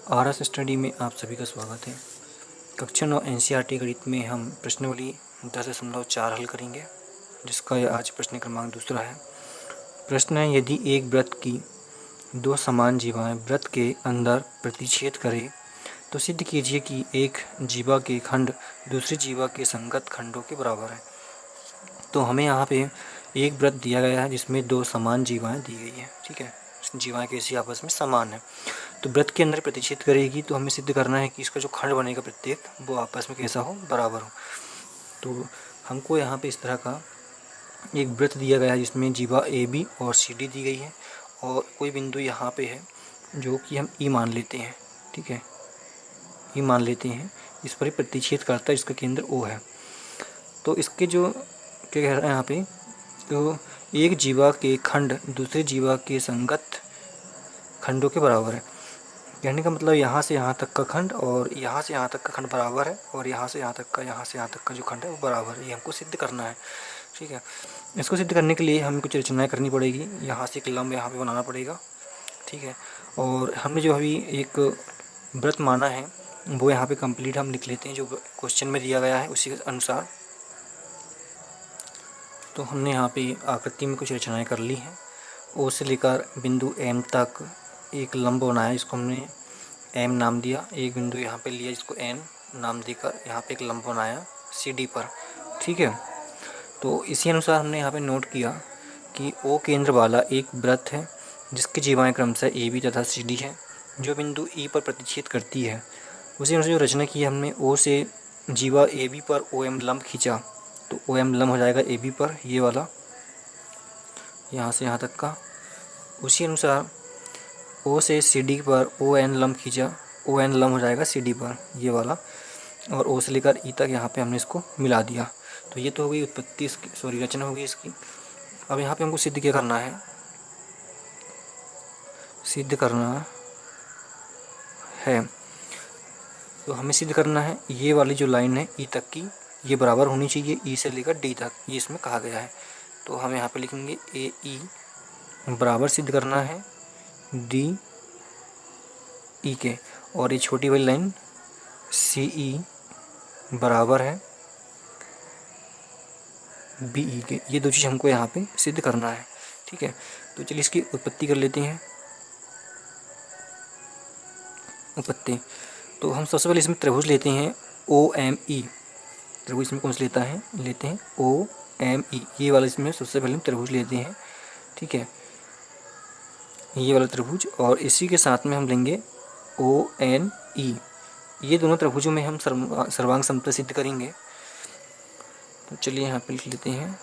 RS study में आप सभी का स्वागत है। कक्षा 9 एनसीईआरटी गणित में हम प्रश्नावली 10.4 हल करेंगे, जिसका यह आज प्रश्न क्रमांक दूसरा है। प्रश्न है, यदि एक वृत्त की दो समान जीवाएं वृत्त के अंदर प्रतिच्छेद करें तो सिद्ध कीजिए कि एक जीवा के खंड दूसरी जीवा के संगत खंडों के बराबर है। तो हमें यहाँ पे एक वृत्त दिया गया है जिसमें दो समान जीवाएं दी गई हैं। ठीक है, जीवाएं कैसी आपस में समान है, तो वृत्त के अंदर प्रतिच्छेद करेगी तो हमें सिद्ध करना है कि इसका जो खंड बनेगा प्रत्येक वो आपस में कैसा हो, बराबर हो। तो हमको यहाँ पे इस तरह का एक वृत्त दिया गया है जिसमें जीवा ए बी और सी डी दी गई है और कोई बिंदु यहाँ पे है जो कि हम ई मान लेते हैं। ठीक है, ई मान लेते हैं, इस पर ही प्रतिच्छेद करता है, इसका केंद्र ओ है। तो इसके जो क्या कह रहा है यहाँ पे, तो एक जीवा के खंड दूसरे जीवा के संगत खंडों के बराबर है। कहने का मतलब यहाँ से यहाँ तक का खंड और यहाँ से यहाँ तक का खंड बराबर है और यहाँ से यहाँ तक का जो खंड है वो बराबर है। ये हमको सिद्ध करना है। ठीक है, इसको सिद्ध करने के लिए हमें कुछ रचनाएं करनी पड़ेगी। यहाँ से एक लंब यहाँ पे बनाना पड़ेगा। ठीक है, और हमने जो अभी एक वृत्त माना है वो यहाँ पे कंप्लीट हम लिख लेते हैं जो क्वेश्चन में दिया गया है उसी के अनुसार। तो हमने यहाँ पे आकृति में कुछ रचनाएं कर ली हैं। ओ से लेकर बिंदु एम तक एक लंब बनाया, इसको हमने एम नाम दिया। एक बिंदु यहाँ पे लिया जिसको एन नाम देकर यहाँ पे एक लंब बनाया सी डी पर। ठीक है, तो इसी अनुसार हमने यहाँ पे नोट किया कि ओ केंद्र वाला एक वृत्त है जिसकी जीवाएं क्रमशः ए बी तथा सी डी है, जो बिंदु ई पर प्रतिच्छेद करती है। उसी अनुसार जो रचना की हमने, ओ से जीवा ए बी पर ओ एम लंब खींचा तो ओ एम लंब हो जाएगा ए बी पर, ये वाला यहाँ से यहाँ तक का। उसी अनुसार ओ से सी डी पर ओ एन लंब खींचा, ओ एन लंब हो जाएगा सी डी पर, ये वाला। और ओ से लेकर ई तक यहाँ पे हमने इसको मिला दिया। तो ये तो हो गई उत्पत्ति इसकी, सॉरी रचना हो गई इसकी। अब यहाँ पे हमको सिद्ध क्या करना है, सिद्ध करना है, तो हमें सिद्ध करना है ये वाली जो लाइन है ई तक की ये बराबर होनी चाहिए ई से लेकर डी तक, ये इसमें कहा गया है। तो हम यहाँ पे लिखेंगे ए ई बराबर सिद्ध करना है डी ई के, और ये छोटी वाली लाइन सी ई बराबर है बी ई के। ये दो चीज़ हमको यहाँ पे सिद्ध करना है। ठीक है, तो चलिए इसकी उत्पत्ति कर लेते हैं। उत्पत्ति, तो हम सबसे पहले इसमें त्रिभुज लेते हैं ओ एम ई। त्रिभुज इसमें कौन सा लेते हैं ओ एम ई, ये वाला इसमें सबसे पहले हम त्रिभुज लेते हैं। ठीक है, ये वाला त्रिभुज, और इसी के साथ में हम लेंगे ओ एन ई। ये दोनों त्रिभुजों में हम सर्वांग समता सिद्ध करेंगे। तो चलिए यहाँ पे लिख लेते हैं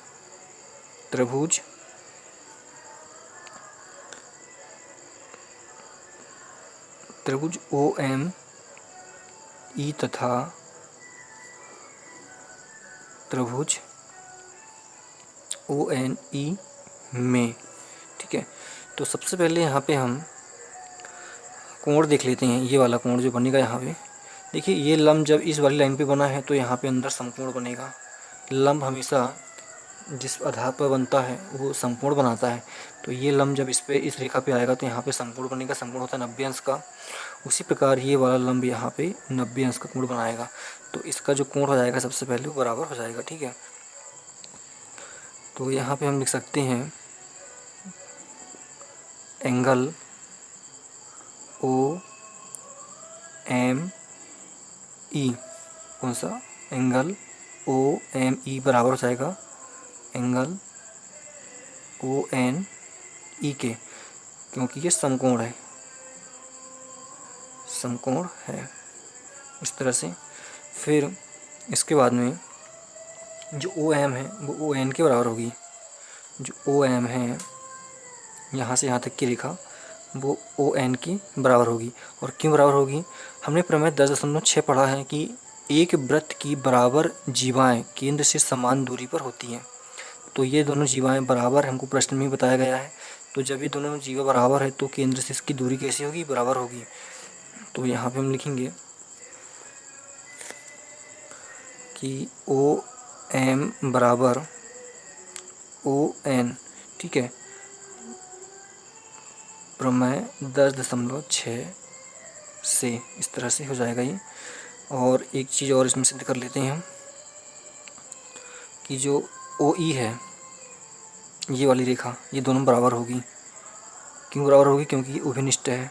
त्रिभुज ओ एम ई तथा त्रिभुज ओ एन ई में। ठीक है, तो सबसे पहले यहाँ पे हम कोण देख लेते हैं। ये वाला कोण जो बनेगा यहाँ पे, देखिए ये लंब जब इस वाली लाइन पे बना है तो यहाँ पे अंदर समकोण बनेगा। लंब हमेशा जिस आधार पर बनता है वो समकोण बनाता है। तो ये लंब जब इस रेखा पे आएगा तो यहाँ पे समकोण बनेगा। समकोण होता है 90 अंश का। उसी प्रकार ये वाला लंब यहाँ पे 90 अंश का कोण बनाएगा। तो इसका जो कोण हो जाएगा सबसे पहले वो बराबर हो जाएगा। ठीक है, तो यहाँ पे हम लिख सकते हैं एंगल ओ एम ई, कौन सा एंगल ओ एम ई बराबर हो जाएगा एंगल ओ एन ई के, क्योंकि ये समकोण है, समकोण है। इस तरह से फिर इसके बाद में जो ओ एम है वो ओ एन के बराबर होगी। जो ओ एम है यहाँ से यहाँ तक की रेखा वो ओ एन की बराबर होगी। और क्यों बराबर होगी, हमने प्रमेय 10.6 पढ़ा है कि एक वृत्त की बराबर जीवाएं केंद्र से समान दूरी पर होती हैं। तो ये दोनों जीवाएं बराबर हमको प्रश्न में बताया गया है। तो जब ये दोनों जीवा बराबर है तो केंद्र से इसकी दूरी कैसी होगी, बराबर होगी। तो यहाँ पे हम लिखेंगे कि ओ एम बराबर ओ एन। ठीक है, प्रमेय 10.6 से, इस तरह से हो जाएगा ये। और एक चीज़ और इसमें सिद्ध कर लेते हैं हम कि जो ओ ई है, ये वाली रेखा, ये दोनों बराबर होगी। क्यों बराबर होगी? क्योंकि ये उभयनिष्ठ है,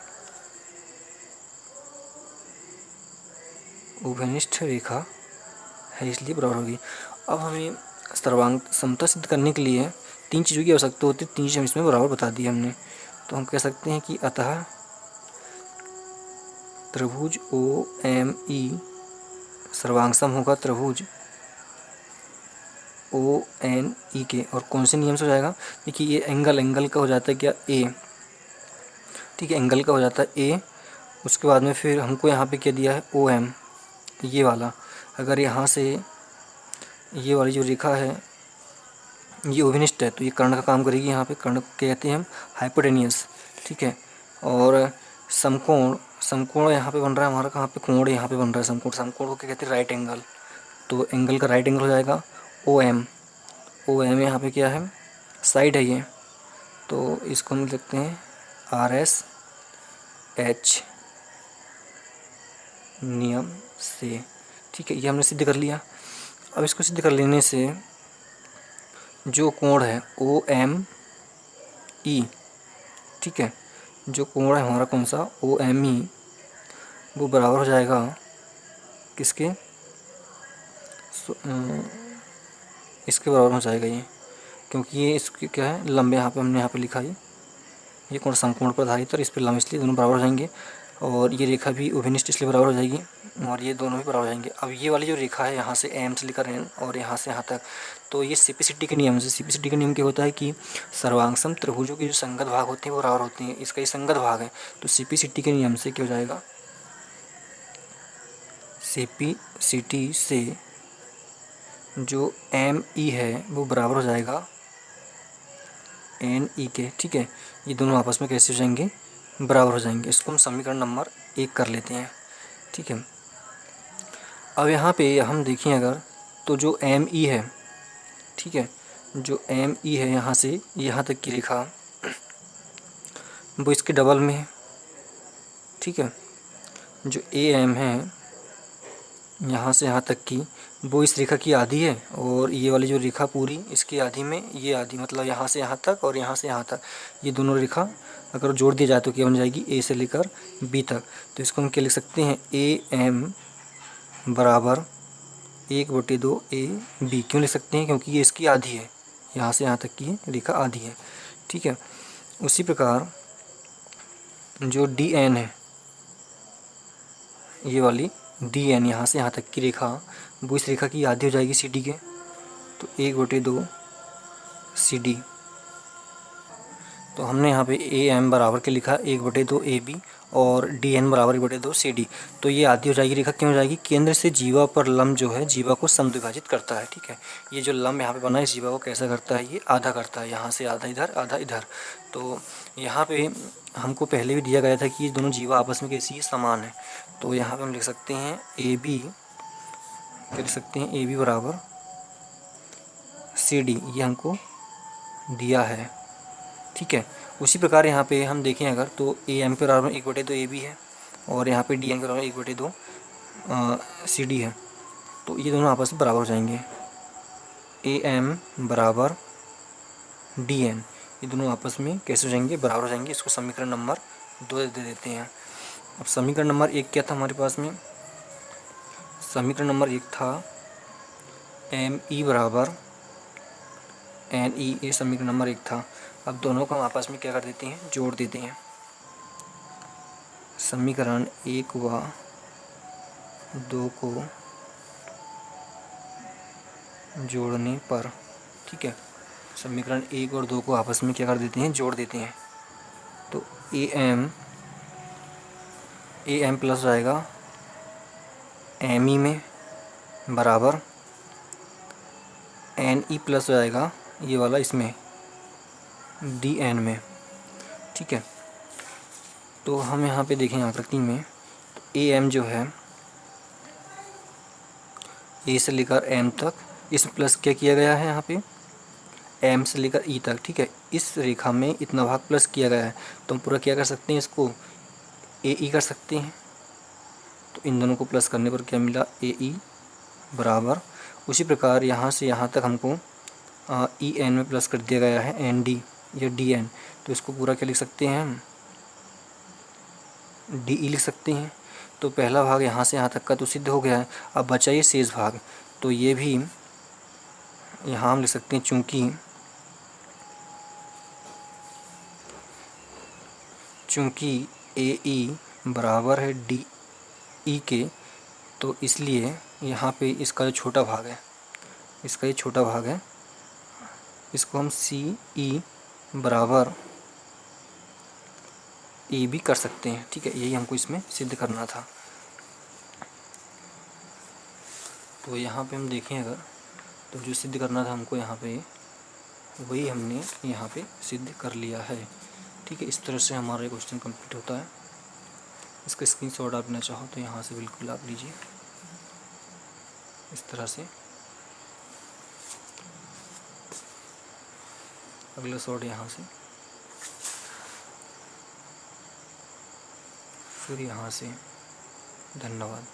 उभयनिष्ठ रेखा है, इसलिए बराबर होगी। अब हमें सर्वांग समता सिद्ध करने के लिए 3 चीज़ों की आवश्यकता होती है। 3 चीज़ हम इसमें बराबर बता दी हमने। तो हम कह सकते हैं कि अतः त्रिभुज ओ एम ई सर्वांग सम होगा त्रिभुज ओ एन ई के। और कौन से नियम से हो जाएगा? देखिए ये एंगल का हो जाता है क्या? ए, ठीक है, एंगल का हो जाता है ए। उसके बाद में फिर हमको यहाँ पे क्या दिया है? ओ एम, ये वाला। अगर यहाँ से ये वाली जो रेखा है ये उभयनिष्ठ है तो ये कर्ण का काम करेगी। यहाँ पे कर्ण को कहते हैं हम हाइपोटेनियस, ठीक है। और समकोण, समकोण यहाँ पे बन रहा है हमारा, कहाँ पे? कोण यहाँ पे बन रहा है समकोण। समकोण को क्या कहते हैं? Right angle. तो एंगल का राइट एंगल हो जाएगा ओ एम। ओ एम यहाँ पे क्या है? साइड है ये, तो इसको हम लिख सकते हैं आर एस एच नियम से, ठीक है। ये हमने सिद्ध कर लिया। अब इसको सिद्ध कर लेने से जो कोण है ओ एम ई, ठीक है, जो कोण है हमारा कौन सा? ओ एम ई, वो बराबर हो जाएगा किसके? इसके बराबर हो जाएगा ये, क्योंकि ये इसके क्या है? लंब। यहाँ पे हमने यहाँ पे लिखा है ये कोण समकोण पर आधारित और इस पर लंब, इसलिए दोनों बराबर हो जाएंगे। और ये रेखा भी उभयनिष्ठ इसलिए बराबर हो जाएगी, और ये दोनों भी बराबर हो जाएंगे। अब ये वाली जो रेखा है यहाँ से एम से लेकर एन और यहाँ से यहाँ तक, तो ये सीपीसीटी के नियम से, सीपीसीटी का नियम क्या होता है कि सर्वांगसम त्रिभुजों के जो संगत भाग होते हैं वो बराबर होते हैं। इसका ये संगत भाग है, तो सीपीसीटी के नियम से क्या हो जाएगा? सीपीसीटी से जो एम ई है वो बराबर हो जाएगा एन ई के, ठीक है। ये दोनों आपस में कैसे हो जाएंगे? बराबर हो जाएंगे। इसको हम समीकरण नंबर 1 कर लेते हैं, ठीक है। अब यहाँ पे हम देखें अगर, तो जो एम ई है, ठीक है, जो एम ई है यहाँ से यहाँ तक की रेखा वो इसके डबल में है, ठीक है। जो ए एम है यहाँ से यहाँ तक की वो इस रेखा की आधी है, और ये वाली जो रेखा पूरी इसकी आधी में ये आधी, मतलब यहाँ से यहाँ तक और यहाँ से यहाँ तक, ये दोनों रेखा अगर जोड़ दिया जाए तो क्या बन जाएगी? ए से लेकर बी तक। तो इसको हम क्या लिख सकते हैं? ए एम बराबर 1/2 ए बी। क्यों लिख सकते हैं? क्योंकि ये इसकी आधी है, यहाँ से यहाँ तक की रेखा आधी है, ठीक है। उसी प्रकार जो डी एन है, ये वाली डी एन यहाँ से यहाँ तक की रेखा वो इस रेखा की आधी हो जाएगी सी डी के, तो 1/2 सी डी। तो हमने यहाँ पे ए एम बराबर के लिखा 1/2 ए बी और डी एन बराबर 1/2 सी डी। तो ये आधी हो जाएगी रेखा। क्यों हो जाएगी? केंद्र से जीवा पर लंब जो है जीवा को समद्विभाजित करता है, ठीक है। ये जो लंब यहाँ पे बना है इस जीवा को कैसा करता है? ये आधा करता है, यहाँ से आधा इधर आधा इधर। तो यहाँ पे हमको पहले भी दिया गया था कि ये दोनों जीवा आपस में कैसी समान है। तो यहाँ पे हम लिख सकते हैं ए बी, क्या लिख सकते हैं? ए बी बराबर सी डी, ये हमको दिया है, ठीक है। उसी प्रकार यहाँ पे हम देखें अगर, तो ए एम के बराबर 1/2 ए बी है और यहाँ पे डी एन के बराबर 1/2 सी डी है। तो ये दोनों आपस में बराबर हो जाएंगे। ए एम बराबर डी एन, ये दोनों आपस में कैसे हो जाएंगे? बराबर हो जाएंगे। इसको समीकरण नंबर 2 दे देते हैं। अब समीकरण नंबर 1 क्या था हमारे पास में? समीकरण नंबर 1 था एम ई बराबर एन ई, ये समीकरण नंबर 1 था। अब दोनों को हम आपस में क्या कर देते हैं? जोड़ देते हैं। समीकरण 1 व 2 को जोड़ने पर, ठीक है, समीकरण 1 और 2 को आपस में क्या कर देते हैं? जोड़ देते हैं। तो ए एम प्लस जाएगा एम ई में बराबर एन ई प्लस हो जाएगा ये वाला इसमें डी एन में, ठीक है। तो हम यहाँ पे देखें आकृति में, तो ए एम जो है ए से लेकर एम तक, इस प्लस क्या किया गया है यहाँ पे? एम से लेकर ई तक, ठीक है। इस रेखा में इतना भाग प्लस किया गया है, तो हम पूरा क्या कर सकते हैं? इसको ए ई कर सकते हैं, तो इन दोनों को प्लस करने पर क्या मिला, ए ई बराबर, उसी प्रकार यहाँ से यहाँ तक हमको ई एन में प्लस कर दिया गया है एन डी या डी एन, तो इसको पूरा क्या लिख सकते हैं हम, डी ई लिख सकते हैं। तो पहला भाग यहाँ से यहाँ तक का तो सिद्ध हो गया है। अब बचा ये शेष भाग, तो ये भी यहाँ हम लिख सकते हैं चूँकि ए ई बराबर है डी ई के, तो इसलिए यहाँ पे इसका जो छोटा भाग है, इसका ये छोटा भाग है, इसको हम सी ई बराबर ए भी कर सकते हैं। ठीक है, यही हमको इसमें सिद्ध करना था। तो यहाँ पे हम देखें अगर, तो जो सिद्ध करना था हमको यहाँ पे, वही हमने यहाँ पे सिद्ध कर लिया है। ठीक है, इस तरह से हमारा ये क्वेश्चन कंप्लीट होता है। इसका स्क्रीनशॉट आप लेना चाहो तो यहाँ से बिल्कुल आप लीजिए, इस तरह से। अगला शॉट यहाँ से, फिर यहाँ से। धन्यवाद।